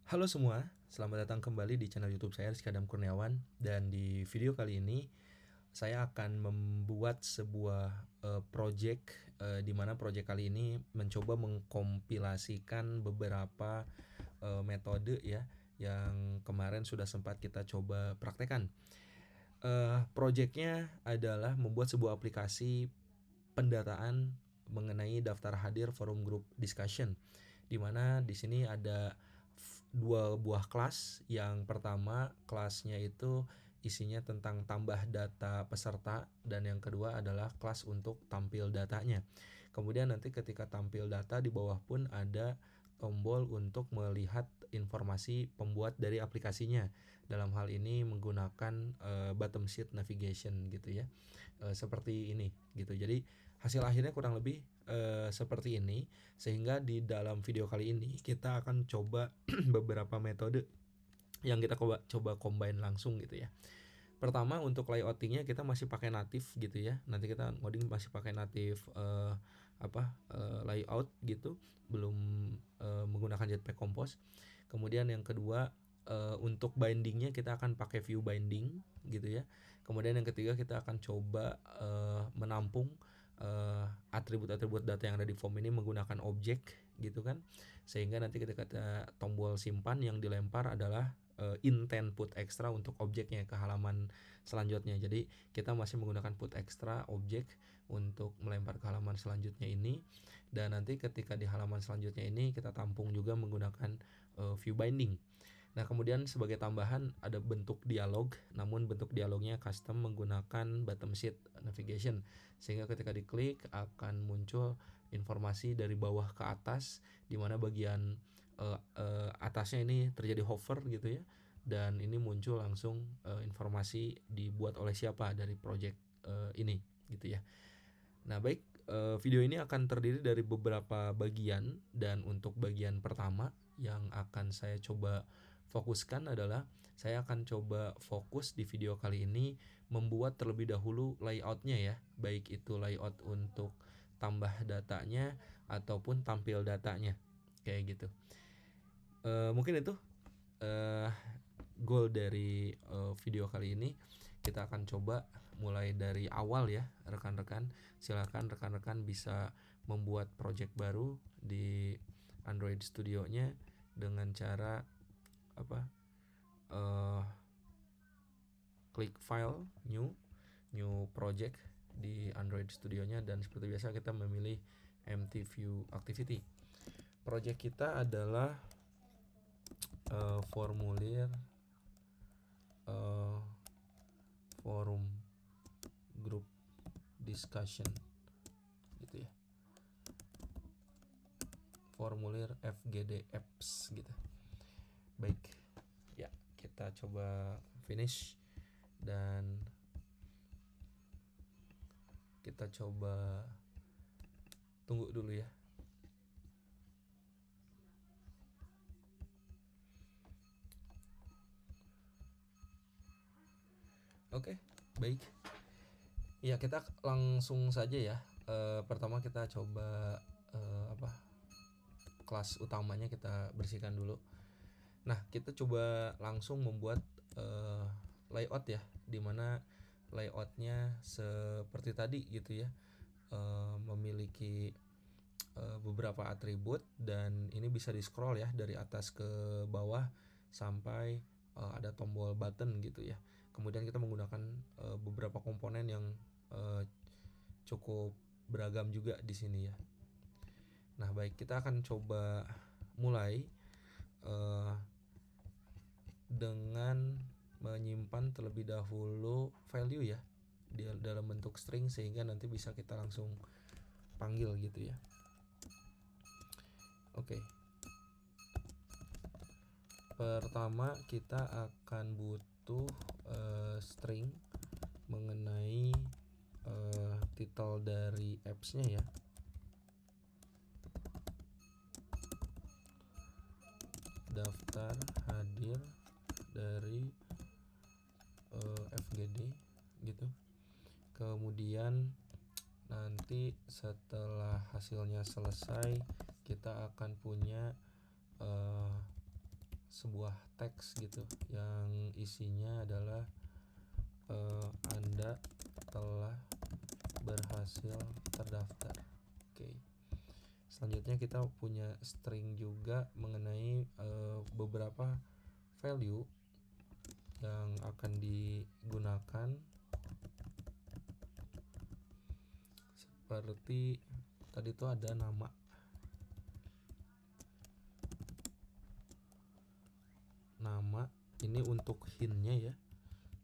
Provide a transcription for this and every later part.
Halo semua, selamat datang kembali di channel YouTube saya Rizky Adam Kurniawan. Dan di video kali ini saya akan membuat sebuah project, di mana project kali ini mencoba mengkompilasikan beberapa metode ya yang kemarin sudah sempat kita coba praktekkan. Projectnya adalah membuat sebuah aplikasi pendataan mengenai daftar hadir forum group discussion, di mana di sini ada dua buah kelas. Yang pertama kelasnya itu isinya tentang tambah data peserta, dan yang kedua adalah kelas untuk tampil datanya. Kemudian nanti ketika tampil data di bawah pun ada tombol untuk melihat informasi pembuat dari aplikasinya. Dalam hal ini menggunakan bottom sheet navigation gitu ya, seperti ini gitu. Jadi hasil akhirnya kurang lebih seperti ini. Sehingga di dalam video kali ini kita akan coba beberapa metode yang kita coba combine langsung gitu ya. Pertama, untuk layoutingnya kita masih pakai native gitu ya. Nanti kita ngoding masih pakai native layout gitu, belum menggunakan Jetpack Compose. Kemudian yang kedua, untuk bindingnya kita akan pakai view binding gitu ya. Kemudian yang ketiga kita akan coba menampung atribut-atribut data yang ada di form ini menggunakan objek gitu kan, sehingga nanti ketika tombol simpan yang dilempar adalah intent put extra untuk objeknya ke halaman selanjutnya. Jadi kita masih menggunakan put extra objek untuk melempar ke halaman selanjutnya ini, dan nanti ketika di halaman selanjutnya ini kita tampung juga menggunakan view binding. Nah, kemudian sebagai tambahan ada bentuk dialog, namun bentuk dialognya custom menggunakan bottom sheet navigation, sehingga ketika diklik akan muncul informasi dari bawah ke atas, di mana bagian atasnya ini terjadi hover gitu ya, dan ini muncul langsung informasi dibuat oleh siapa dari project ini gitu ya. Nah, baik, video ini akan terdiri dari beberapa bagian, dan untuk bagian pertama yang akan saya coba fokuskan adalah saya akan coba fokus di video kali ini membuat terlebih dahulu layoutnya ya, baik itu layout untuk tambah datanya ataupun tampil datanya kayak gitu. Mungkin itu uh, goal dari video kali ini. Kita akan coba mulai dari awal ya rekan-rekan. Silakan rekan-rekan bisa membuat project baru di Android Studio-nya dengan cara klik file new project di Android Studio-nya, dan seperti biasa kita memilih empty view activity. Project kita adalah formulir forum group discussion gitu ya, formulir FGD apps gitu. Baik ya, kita coba finish dan kita coba tunggu dulu ya. Oke, baik. Ya, kita langsung saja ya. Pertama kita coba kelas utamanya kita bersihkan dulu. Nah, kita coba langsung membuat layout ya, dimana layoutnya seperti tadi gitu ya, memiliki beberapa atribut, dan ini bisa di scroll ya dari atas ke bawah sampai ada tombol button gitu ya. Kemudian kita menggunakan beberapa komponen yang cukup beragam juga di sini ya. Nah, baik, kita akan coba mulai dengan menyimpan terlebih dahulu value ya di dalam bentuk string, sehingga nanti bisa kita langsung panggil gitu ya. Oke. Pertama kita akan butuh string mengenai title dari apps-nya ya. Daftar hadir dari FGD gitu. Kemudian nanti setelah hasilnya selesai kita akan punya sebuah teks gitu yang isinya adalah Anda telah berhasil terdaftar. Oke. Selanjutnya kita punya string juga mengenai beberapa value yang akan digunakan, seperti tadi itu ada nama. Nama ini untuk hint-nya ya.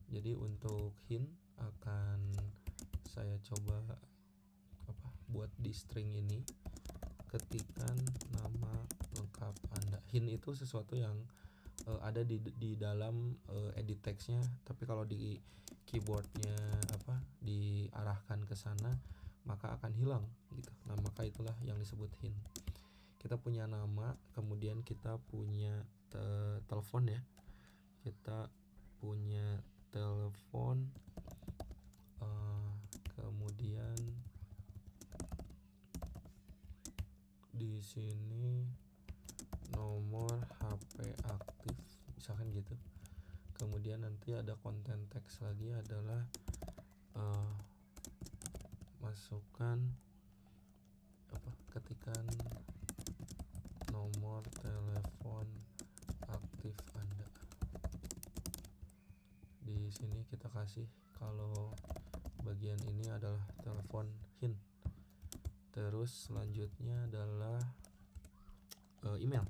Jadi untuk hint akan saya coba buat di string ini, ketikan nama lengkap Anda. Hint itu sesuatu yang ada di dalam edit text-nya, tapi kalau di keyboardnya diarahkan ke sana maka akan hilang gitu. Nah, maka itulah yang disebut hint. Kita punya nama, kemudian kita punya telepon ya. Kita punya telepon, kemudian di sini nomor HP aktif misalkan gitu. Kemudian nanti ada konten teks lagi adalah masukkan ketikan nomor telepon aktif Anda. Di sini kita kasih kalau bagian ini adalah telepon hint. Terus selanjutnya adalah email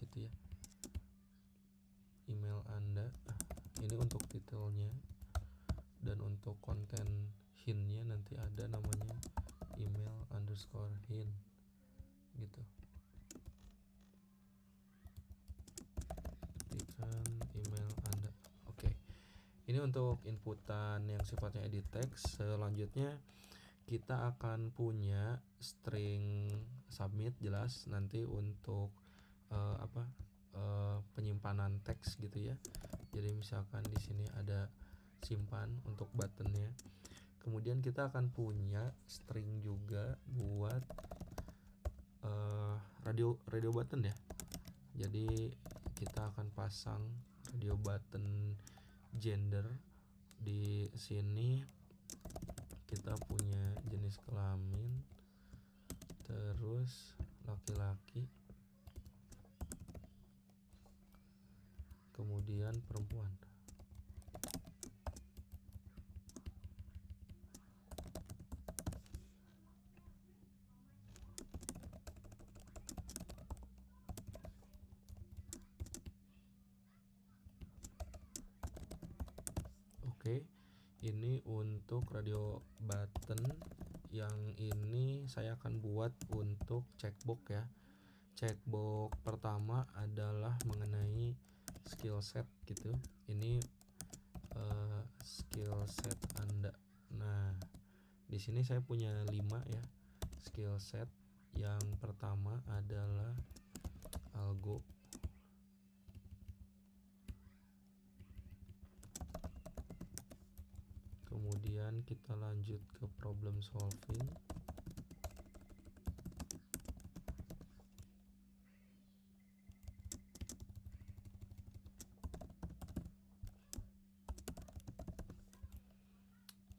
gitu ya. Email Anda. Ini untuk detailnya, dan untuk konten hintnya nanti ada namanya email underscore hint gitu. Ketikkan email Anda. Oke. Ini untuk inputan yang sifatnya edit text. Selanjutnya kita akan punya string submit, jelas nanti untuk penyimpanan teks gitu ya. Jadi misalkan di sini ada simpan untuk buttonnya. Kemudian kita akan punya string juga buat radio button ya. Jadi kita akan pasang radio button gender. Di sini kita punya jenis kelamin, terus laki-laki, kemudian perempuan. Oke, ini untuk radio button. Yang ini saya akan buat untuk checkbox ya. Checkbox pertama adalah mengenai skill set gitu. Ini skill set Anda. Nah, di sini saya punya 5 ya skill set. Yang pertama adalah algo. Kemudian kita lanjut ke problem solving.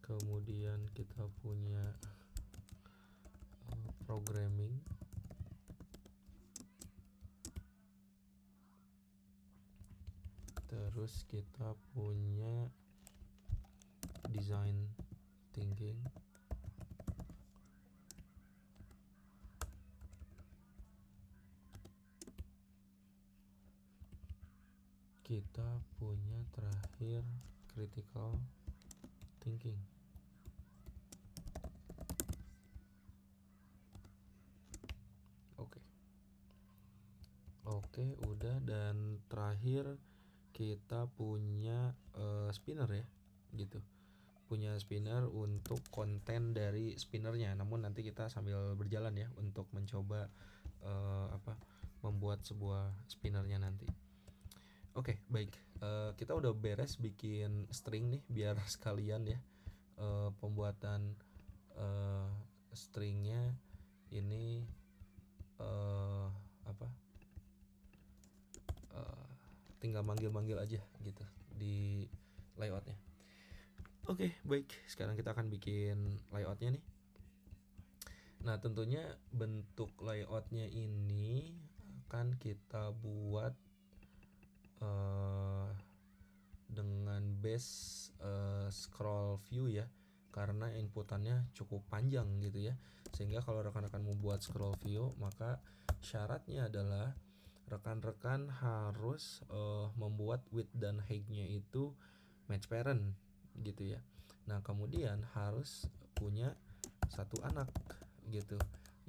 Kemudian kita punya programming. Terus kita punya design thinking. Kita punya terakhir critical thinking. Oke, udah. Dan terakhir kita punya spinner ya gitu. Punya spinner untuk konten dari spinnernya. Namun nanti kita sambil berjalan ya untuk mencoba membuat sebuah spinnernya nanti. Oke, baik. Kita udah beres bikin string nih, biar sekalian ya pembuatan stringnya ini tinggal manggil-manggil aja gitu di layoutnya. Oke, baik. Sekarang kita akan bikin layoutnya nih. Nah, tentunya bentuk layoutnya ini akan kita buat dengan base scroll view ya, karena inputannya cukup panjang gitu ya. Sehingga kalau rekan-rekan membuat scroll view, maka syaratnya adalah rekan-rekan harus membuat width dan height-nya itu match parent gitu ya. Nah, kemudian harus punya satu anak gitu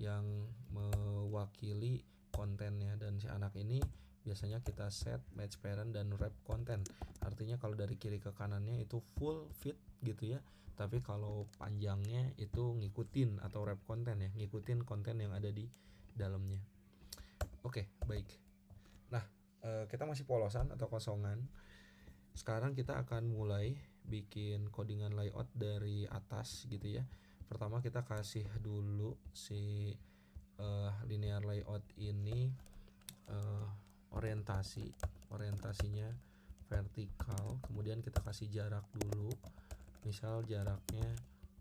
yang mewakili kontennya, dan si anak ini biasanya kita set match parent dan wrap content. Artinya kalau dari kiri ke kanannya itu full fit gitu ya, tapi kalau panjangnya itu ngikutin, atau wrap content ya, ngikutin konten yang ada di dalamnya. Oke, baik. Nah, kita masih polosan atau kosongan. Sekarang kita akan mulai bikin codingan layout dari atas gitu ya. Pertama kita kasih dulu si linear layout ini orientasinya vertikal. Kemudian kita kasih jarak dulu, misal jaraknya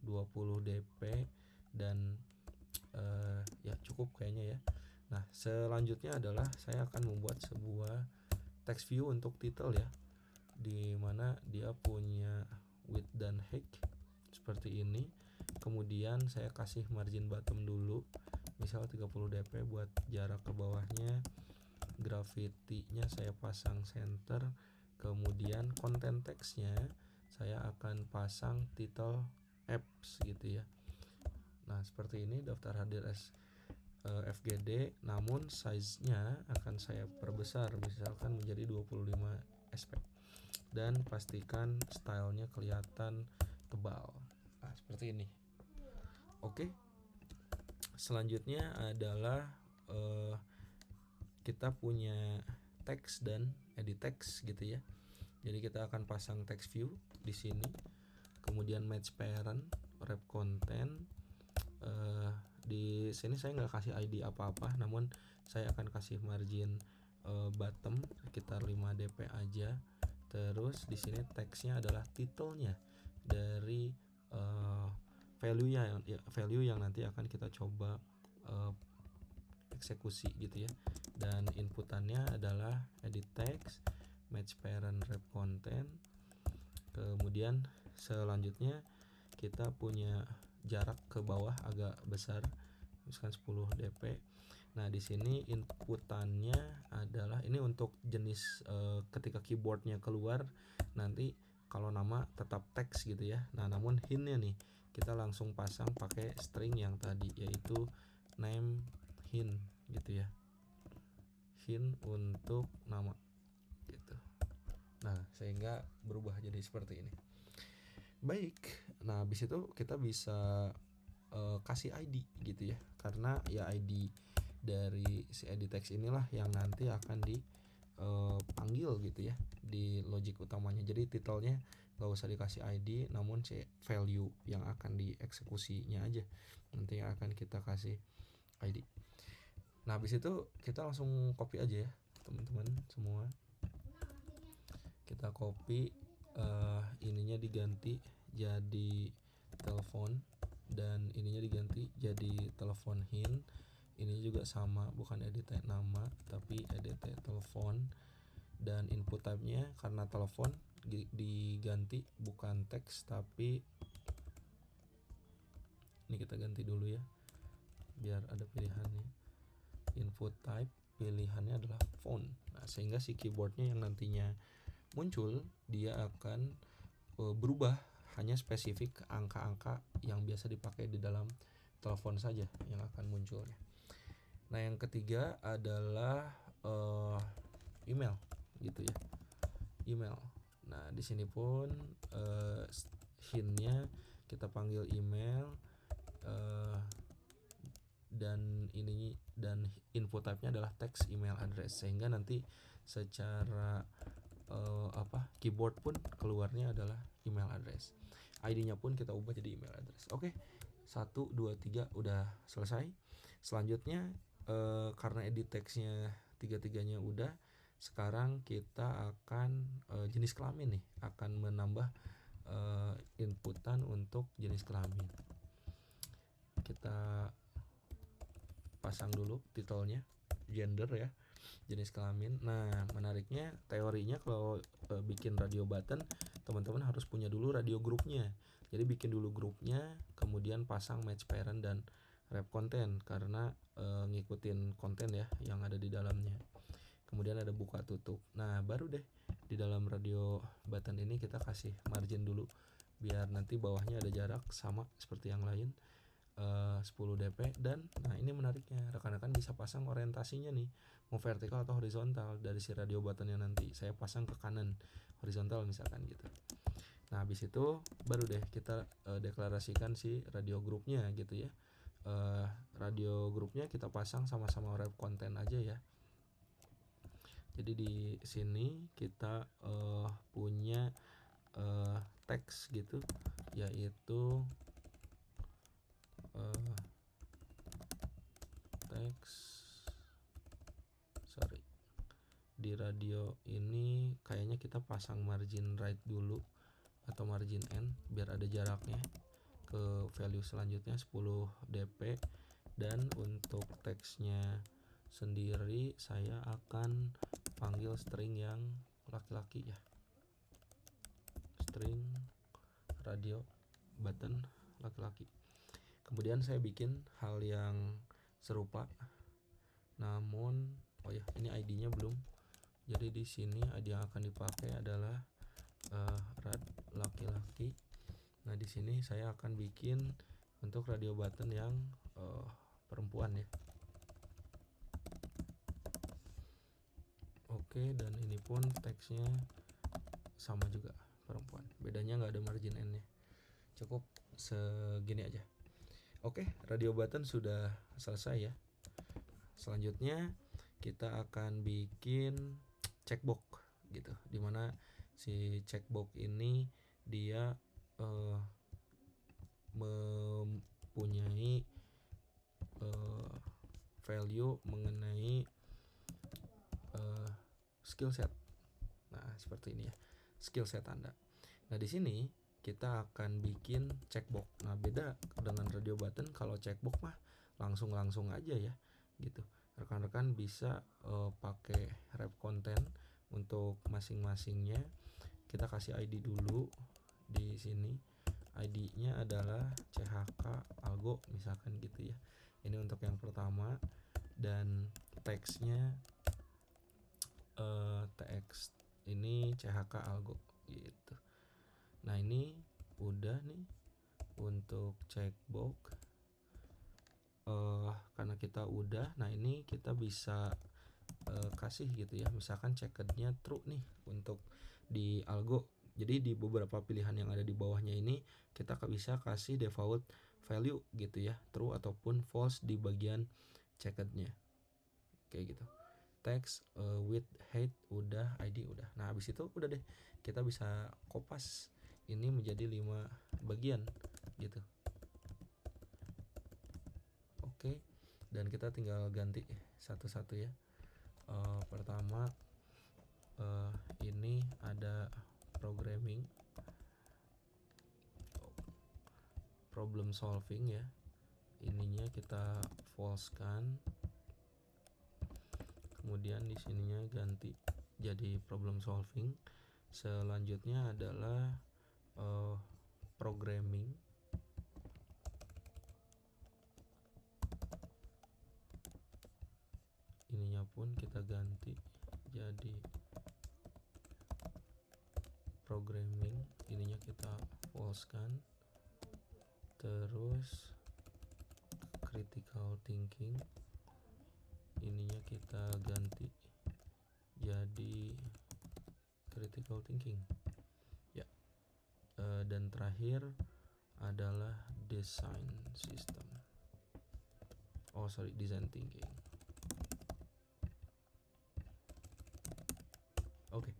20 dp, dan ya cukup kayaknya ya. Nah, selanjutnya adalah saya akan membuat sebuah text view untuk title ya, di mana dia punya width dan height seperti ini. Kemudian saya kasih margin bottom dulu, misal 30 dp buat jarak ke bawahnya. Gravity-nya saya pasang center. Kemudian konten teksnya saya akan pasang title apps gitu ya. Nah, seperti ini daftar hadir FGD, namun size-nya akan saya perbesar, misalkan menjadi 25 aspek, dan pastikan stylenya kelihatan tebal. Nah, seperti ini. Oke. Selanjutnya adalah kita punya text dan edit text gitu ya. Jadi kita akan pasang text view di sini, kemudian match parent, wrap content. Di sini saya nggak kasih ID apa-apa, namun saya akan kasih margin bottom sekitar 5 dp aja. Terus di sini teksnya adalah titelnya dari value yang nanti akan kita coba eksekusi gitu ya. Dan inputannya adalah edit text, match parent, wrap content. Kemudian selanjutnya kita punya jarak ke bawah agak besar, misalkan 10 dp. Nah, di sini inputannya adalah ini untuk jenis ketika keyboardnya keluar nanti kalau nama tetap teks gitu ya. Nah, namun hintnya nih kita langsung pasang pakai string yang tadi, yaitu name hint gitu ya, hint untuk nama gitu. Nah, sehingga berubah jadi seperti ini. Baik, nah habis itu kita bisa kasih ID gitu ya, karena ya ID dari si edit text inilah yang nanti akan dipanggil gitu ya di logic utamanya. Jadi titelnya nggak usah dikasih ID, namun si value yang akan dieksekusinya aja nanti yang akan kita kasih ID. Nah, habis itu kita langsung copy aja ya teman-teman semua. Kita copy, ininya diganti jadi telepon, dan ininya diganti jadi telepon hint. Ini juga sama, bukan edit nama tapi edit telepon, dan input type-nya karena telepon diganti bukan teks tapi ini kita ganti dulu ya biar ada pilihannya. Input type pilihannya adalah font. Nah, sehingga si keyboardnya yang nantinya muncul dia akan berubah hanya spesifik angka-angka yang biasa dipakai di dalam telepon saja yang akan muncul ya. Nah, yang ketiga adalah email gitu ya. Email. Nah, di sini pun hintnya kita panggil email, dan input type-nya adalah text email address, sehingga nanti secara keyboard pun keluarnya adalah email address. ID-nya pun kita ubah jadi email address. Oke. 1 2 3 udah selesai. Selanjutnya karena edit text-nya tiga-tiganya udah, sekarang kita akan jenis kelamin nih, akan menambah inputan untuk jenis kelamin. Kita pasang dulu titelnya gender ya, jenis kelamin. Nah, menariknya teorinya kalau bikin radio button, teman-teman harus punya dulu radio grupnya. Jadi bikin dulu grupnya, kemudian pasang match parent dan rep konten karena ngikutin konten ya yang ada di dalamnya. Kemudian ada buka tutup. Nah, baru deh di dalam radio button ini kita kasih margin dulu biar nanti bawahnya ada jarak sama seperti yang lain. 10 dp. Dan nah ini menariknya, rekan-rekan bisa pasang orientasinya nih, mau vertikal atau horizontal dari si radio buttonnya. Nanti saya pasang ke kanan horizontal misalkan gitu. Nah habis itu baru deh kita deklarasikan si radio grupnya gitu ya. Radio grupnya kita pasang sama-sama rep konten aja ya. Jadi di sini kita punya teks gitu, yaitu teks di radio ini kayaknya kita pasang margin right dulu atau margin n biar ada jaraknya ke value selanjutnya 10 dp. Dan untuk teksnya sendiri saya akan panggil string yang laki-laki ya, string radio button laki-laki. Kemudian saya bikin hal yang serupa, namun oh ya ini ID-nya belum. Jadi di sini ID yang akan dipakai adalah rad laki-laki. Nah di sini saya akan bikin untuk radio button yang perempuan ya. Oke, dan ini pun teksnya sama juga perempuan. Bedanya nggak ada margin n nya. Cukup segini aja. Oke, radio button sudah selesai ya. Selanjutnya kita akan bikin checkbox gitu, dimana si checkbox ini dia mempunyai value mengenai skill set. Nah seperti ini ya, skill set Anda. Nah di sini kita akan bikin checkbox. Nah beda dengan radio button, kalau checkbox mah langsung aja ya gitu. Rekan-rekan bisa pakai rep konten untuk masing-masingnya. Kita kasih ID dulu di sini. ID-nya adalah CHK Algo misalkan gitu ya. Ini untuk yang pertama. Dan teksnya teks ini CHK Algo gitu. Nah ini udah nih untuk checkbox. Karena kita udah, nah ini kita bisa kasih gitu ya, misalkan checkednya true nih untuk di algo. Jadi di beberapa pilihan yang ada di bawahnya ini kita bisa kasih default value gitu ya, true ataupun false di bagian checkednya kayak gitu. Text with height udah, ID udah. Nah habis itu udah deh, kita bisa kopas ini menjadi 5 bagian gitu. Oke, dan kita tinggal ganti satu-satu ya. Pertama ini ada programming, problem solving ya, ininya kita false kan. Kemudian di sininya ganti jadi problem solving. Selanjutnya adalah programming. Ininya pun kita ganti jadi programming. Ininya kita false kan. Terus critical thinking, ininya kita ganti jadi critical thinking ya. Dan terakhir adalah design system, design thinking. Oke.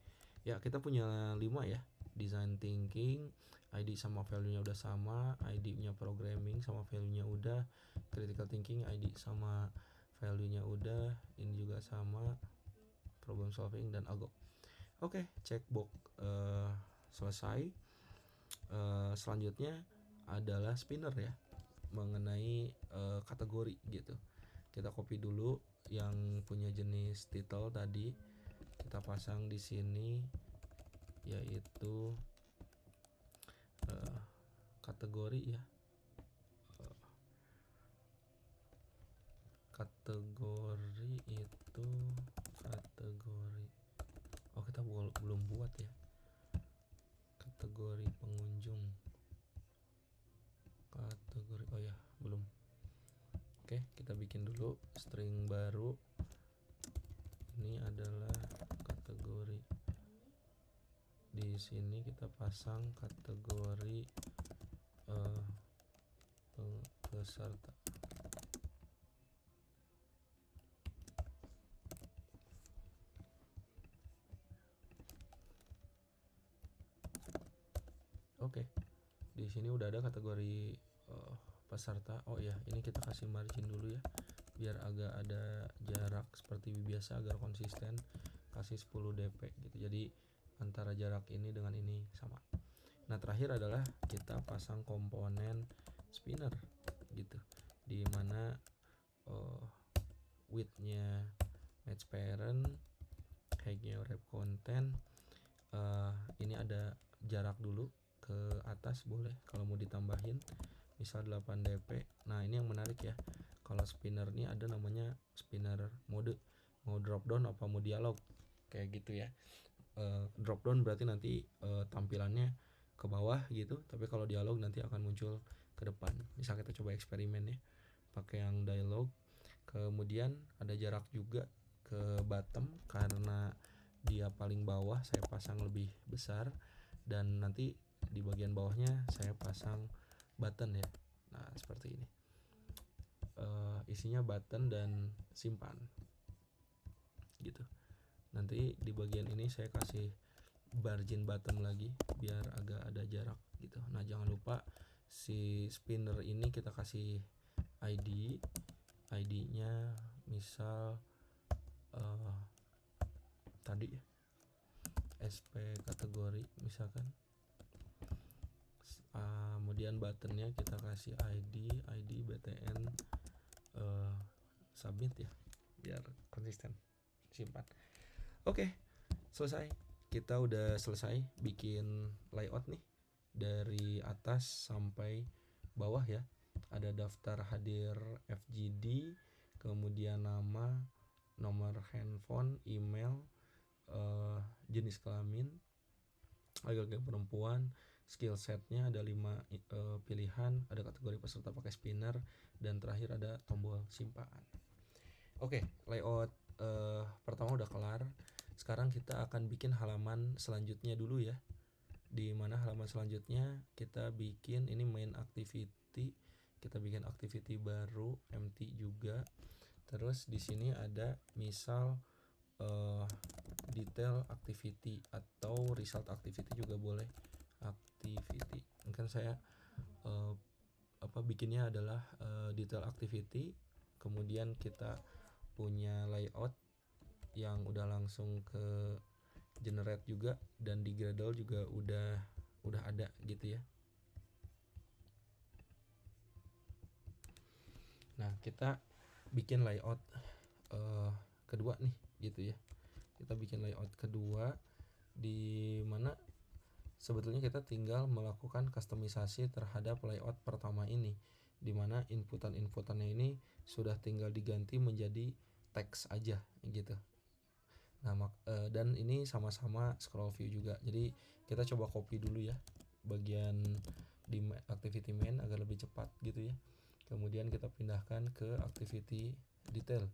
Ya kita punya 5 ya, design thinking, ID sama value-nya udah sama, ID-nya programming sama value-nya udah, critical thinking ID sama value-nya udah, ini juga sama, problem solving dan Agok. Oke, checkbox selesai. Selanjutnya adalah spinner ya, mengenai kategori gitu. Kita copy dulu yang punya jenis title tadi, kita pasang di sini, yaitu kategori ya. Kategori itu kategori. Oh, kita belum buat ya. Kategori pengunjung. Kategori, oh ya, belum. Oke, kita bikin dulu string baru. Ini adalah kategori. Di sini kita pasang kategori peserta. Oke, di sini udah ada kategori peserta. Oh ya, ini kita kasih margin dulu ya, biar agak ada jarak seperti biasa agar konsisten. Kasih 10 dp gitu, jadi antara jarak ini dengan ini sama. Nah, terakhir adalah kita pasang komponen spinner gitu, dimana width-nya match parent, height-nya wrap content. Ini ada jarak dulu ke atas, boleh kalau mau ditambahin misal 8 dp. Nah, ini yang menarik ya, kalau spinner ini ada namanya spinner mode, mau drop down apa mau dialog kayak gitu ya. Drop down berarti nanti tampilannya ke bawah gitu, tapi kalau dialog nanti akan muncul ke depan. Misal kita coba eksperimen ya, pakai yang dialog. Kemudian ada jarak juga ke bottom, karena dia paling bawah saya pasang lebih besar, dan nanti di bagian bawahnya saya pasang button ya. Nah, seperti ini. Isinya button dan simpan gitu. Nanti di bagian ini saya kasih margin bottom lagi biar agak ada jarak gitu. Nah, jangan lupa si spinner ini kita kasih ID-nya misal tadi ya, SP kategori misalkan. Kemudian buttonnya kita kasih ID btn submit ya, biar konsisten. Simpan. Oke, selesai. Kita udah selesai bikin layout nih dari atas sampai bawah ya. Ada daftar hadir FGD, kemudian nama, nomor handphone, email, jenis kelamin, laki-laki perempuan, skill setnya ada 5 pilihan, ada kategori peserta pakai spinner, dan terakhir ada tombol simpan. Oke, layout pertama udah kelar. Sekarang kita akan bikin halaman selanjutnya dulu ya, di mana halaman selanjutnya kita bikin ini main activity. Kita bikin activity baru, empty juga. Terus di sini ada misal detail activity atau result activity juga boleh. Activity, mungkin saya bikinnya adalah detail activity. Kemudian kita punya layout yang udah langsung ke generate juga, dan di Gradle juga udah ada gitu ya. Nah, kita bikin layout kedua nih gitu ya. Kita bikin layout kedua di mana sebetulnya kita tinggal melakukan kustomisasi terhadap layout pertama ini, di mana inputannya ini sudah tinggal diganti menjadi teks aja gitu. Nah, dan ini sama-sama scroll view juga. Jadi kita coba copy dulu ya bagian di activity main agar lebih cepat gitu ya. Kemudian kita pindahkan ke activity detail.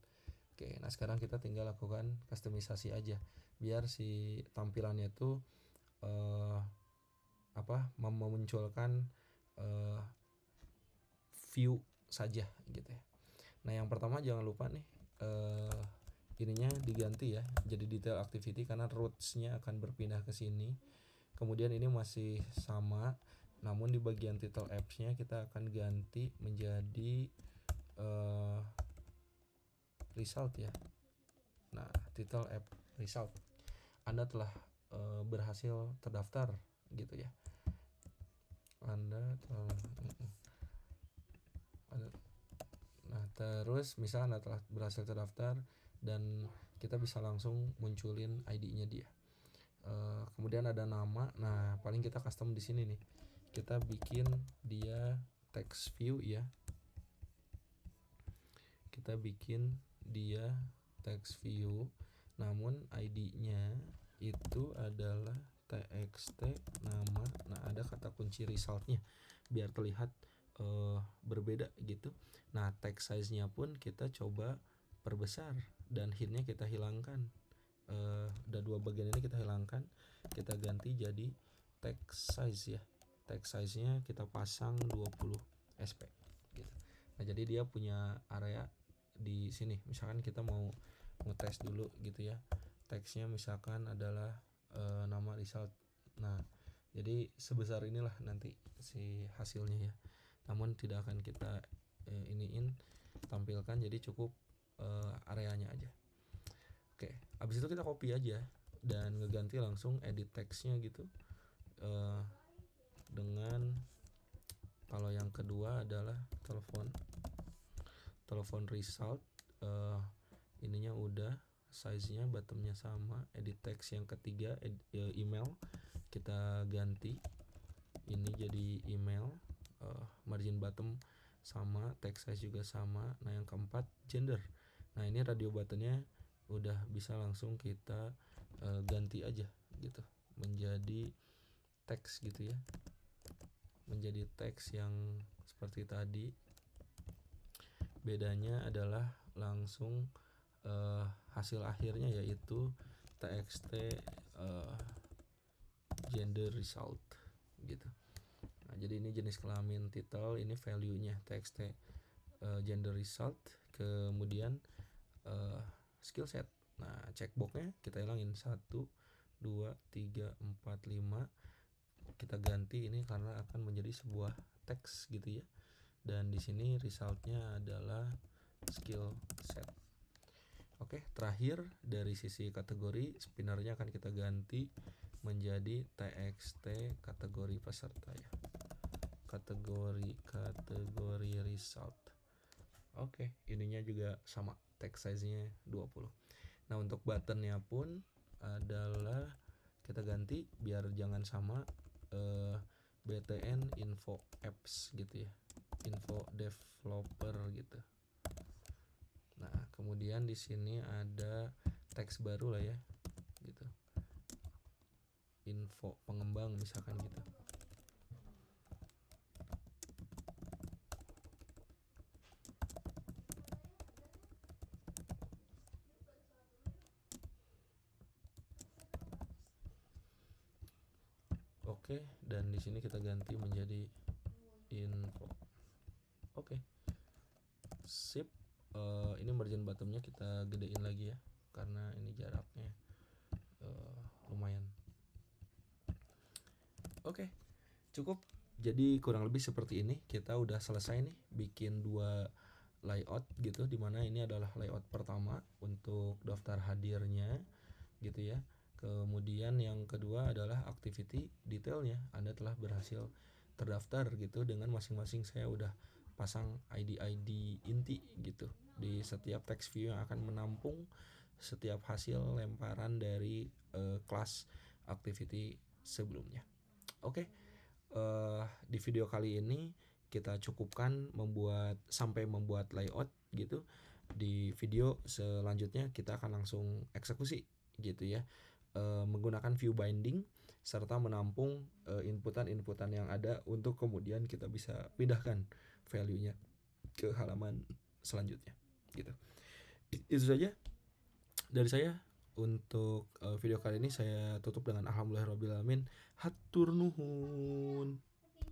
Oke, nah sekarang kita tinggal lakukan kustomisasi aja biar si tampilannya itu memunculkan view saja gitu ya. Nah, yang pertama jangan lupa nih ininya diganti ya jadi detail activity, karena roots-nya akan berpindah ke sini. Kemudian ini masih sama, namun di bagian title apps-nya kita akan ganti menjadi result ya. Nah, title app result. Anda telah berhasil terdaftar gitu ya. Nah, terus misal Anda telah berhasil terdaftar dan kita bisa langsung munculin ID-nya dia. Kemudian ada nama. Nah, paling kita custom di sini nih. Kita bikin dia text view ya. Kita bikin dia text view, namun ID-nya itu adalah txt nama. Nah, ada kata kunci resultnya biar terlihat berbeda gitu. Nah, text size-nya pun kita coba perbesar dan hint-nya kita hilangkan. Ada dua bagian ini kita hilangkan, kita ganti jadi text size ya. Text size-nya kita pasang 20 sp gitu. Nah, jadi dia punya area di sini. Misalkan kita mau ngetes dulu gitu ya. Teksnya misalkan adalah nama result. Nah, jadi sebesar inilah nanti si hasilnya ya. Namun tidak akan kita tampilkan, jadi cukup areanya aja. Oke, abis itu kita copy aja dan ngeganti langsung edit teksnya gitu. Dengan kalau yang kedua adalah telepon result, ininya udah, size-nya, bottomnya sama. Edit text yang ketiga email, kita ganti ini jadi email. Margin bottom sama, text size juga sama. Nah, yang keempat gender. Nah, ini radio buttonnya udah bisa langsung kita ganti aja gitu menjadi teks gitu ya, menjadi teks yang seperti tadi. Bedanya adalah langsung hasil akhirnya yaitu txt gender result gitu. Nah, jadi ini jenis kelamin title, ini value-nya txt gender result. Kemudian skill set. Nah, checkboxnya kita hilangin 1, 2, 3, 4, 5. Kita ganti ini karena akan menjadi sebuah teks gitu ya. Dan di sini resultnya adalah skill set. Oke, terakhir dari sisi kategori, spinnernya akan kita ganti menjadi txt kategori peserta ya. Kategori result. Oke, ininya juga sama, text size-nya 20. Nah, untuk buttonnya pun adalah kita ganti biar jangan sama, btn info apps gitu ya, info developer gitu. Nah, kemudian di sini ada teks baru lah ya gitu, info pengembang misalkan gitu. Oke, dan di sini kita ganti menjadi info. Oke, sip. Ini margin bottomnya kita gedein lagi ya karena ini jaraknya lumayan. Oke, cukup. Jadi kurang lebih seperti ini. Kita udah selesai nih bikin 2 layout gitu, dimana ini adalah layout pertama untuk daftar hadirnya gitu ya. Kemudian yang kedua adalah activity detailnya. Anda telah berhasil terdaftar gitu, dengan masing-masing saya udah pasang ID inti gitu di setiap text view yang akan menampung setiap hasil lemparan dari kelas activity sebelumnya. Oke, di video kali ini kita cukupkan membuat layout gitu. Di video selanjutnya kita akan langsung eksekusi gitu ya, menggunakan view binding serta menampung inputan yang ada untuk kemudian kita bisa pindahkan value-nya ke halaman selanjutnya gitu. Itu saja dari saya untuk video kali ini. Saya tutup dengan alhamdulillahirabbil alamin. Hatur nuhun.